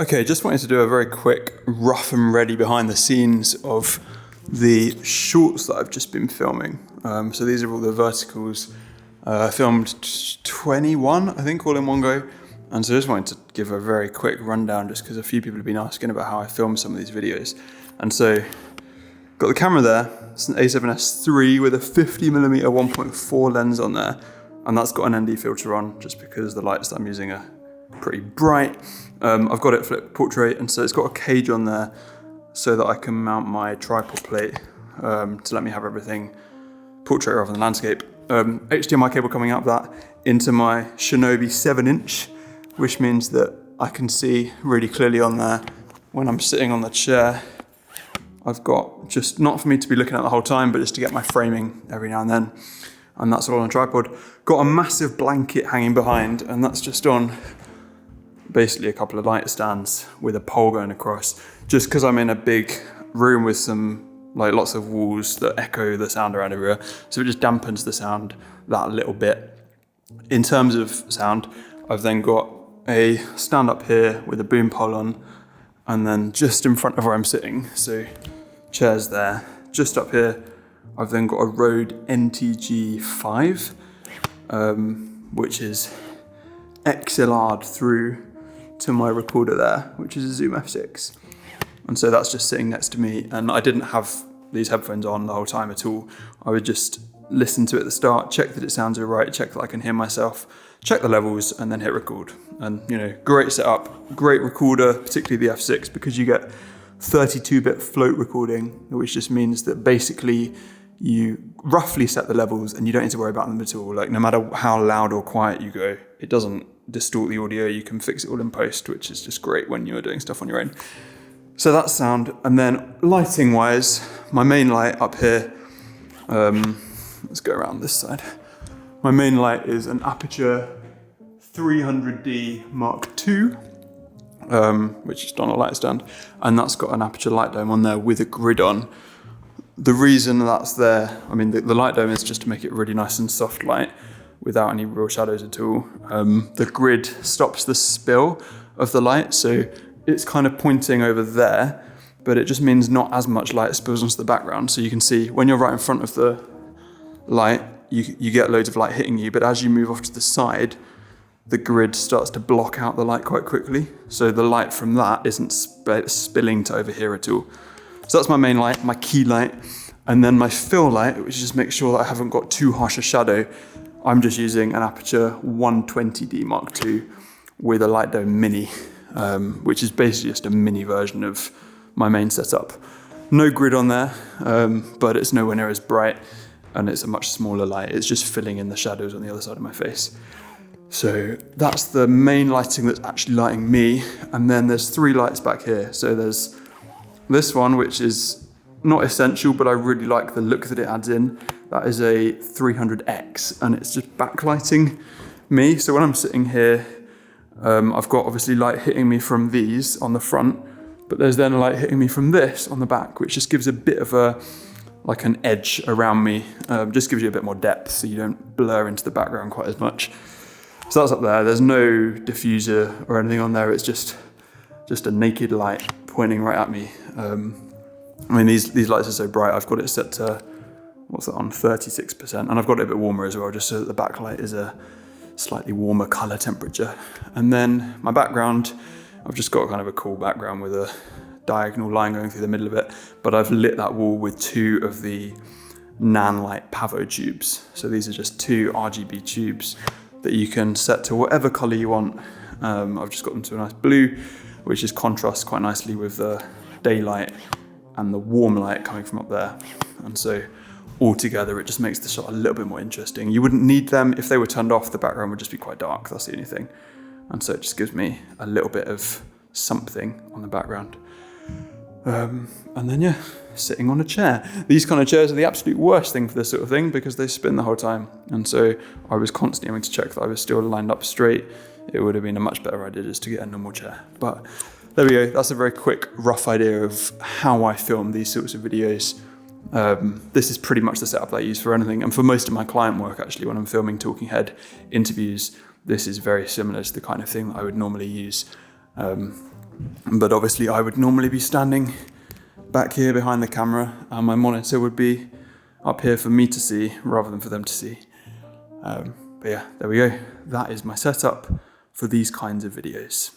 Okay, just wanted to do a very quick rough and ready behind the scenes of the shorts that I've just been filming. So these are all the verticals. I filmed 21, I think, all in one go. And so I just wanted to give a very quick rundown just because a few people have been asking about how I film some of these videos. And so, got the camera there. It's an A7S III with a 50mm 1.4 lens on there. And that's got an ND filter on just because the lights that I'm using are pretty bright. I've got it flipped portrait, and so it's got a cage on there so that I can mount my tripod plate to let me have everything portrait rather than landscape. HDMI cable coming out of that into my Shinobi 7-inch, which means that I can see really clearly on there when I'm sitting on the chair. I've got just, not for me to be looking at the whole time, but just to get my framing every now and then. And that's all on a tripod. Got a massive blanket hanging behind, and that's just on basically a couple of light stands with a pole going across, just because I'm in a big room with some, like, lots of walls that echo the sound around everywhere. So it just dampens the sound that little bit. In terms of sound, I've then got a stand up here with a Boompole on, and then just in front of where I'm sitting, so chairs there. Just up here, I've then got a Rode NTG5, which is XLR'd through to my recorder there, which is a Zoom F6. And so that's just sitting next to me, and I didn't have these headphones on the whole time at all. I would just listen to it at the start, check that it sounds all right, check that I can hear myself, check the levels, and then hit record. And, you know, great setup, great recorder, particularly the F6, because you get 32-bit float recording, which just means that basically you roughly set the levels and you don't need to worry about them at all. Like, no matter how loud or quiet you go, it doesn't distort the audio. You can fix it all in post, which is just great when you're doing stuff on your own. So that's sound. And then lighting wise, my main light up here, let's go around this side. My main light is an Aputure 300D Mark II, which is on a light stand, and that's got an Aputure Lightdome on there with a grid on. The reason that's there, I mean, the Lightdome is just to make it really nice and soft light without any real shadows at all. The grid stops the spill of the light, so it's kind of pointing over there, but it just means not as much light spills onto the background. So you can see when you're right in front of the light, you get loads of light hitting you, but as you move off to the side, the grid starts to block out the light quite quickly. So the light from that isn't spilling to over here at all. So that's my main light, my key light. And then my fill light, which just makes sure that I haven't got too harsh a shadow. I'm just using an Aputure 120D Mark II with a Lightdome Mini, which is basically just a mini version of my main setup. No grid on there, but it's nowhere near as bright, and it's a much smaller light. It's just filling in the shadows on the other side of my face. So that's the main lighting that's actually lighting me. And then there's 3 lights back here. So there's this one, which is not essential, but I really like the look that it adds in. That is a 300X, and it's just backlighting me. So when I'm sitting here, I've got obviously light hitting me from these on the front, but there's then a light hitting me from this on the back, which just gives a bit of like an edge around me. Just gives you a bit more depth, so you don't blur into the background quite as much. So that's up there. There's no diffuser or anything on there. It's just a naked light pointing right at me. I mean, these lights are so bright. I've got it set to, what's that on, 36%. And I've got it a bit warmer as well, just so that the backlight is a slightly warmer color temperature. And then my background, I've just got kind of a cool background with a diagonal line going through the middle of it. But I've lit that wall with 2 of the Nanlite Pavotubes. So these are just 2 RGB tubes that you can set to whatever color you want. I've just got them to a nice blue, which just contrasts quite nicely with the daylight and the warm light coming from up there. And so altogether, it just makes the shot a little bit more interesting. You wouldn't need them. If they were turned off, the background would just be quite dark. That's the only thing. And so it just gives me a little bit of something on the background. And then, yeah, sitting on a chair. These kind of chairs are the absolute worst thing for this sort of thing because they spin the whole time. And so I was constantly having to check that I was still lined up straight. It would have been a much better idea just to get a normal chair. But there we go. That's a very quick, rough idea of how I film these sorts of videos. This is pretty much the setup that I use for anything. And for most of my client work, actually, when I'm filming talking head interviews, this is very similar to the kind of thing that I would normally use. But obviously I would normally be standing back here behind the camera, and my monitor would be up here for me to see rather than for them to see. But yeah, there we go. That is my setup for these kinds of videos.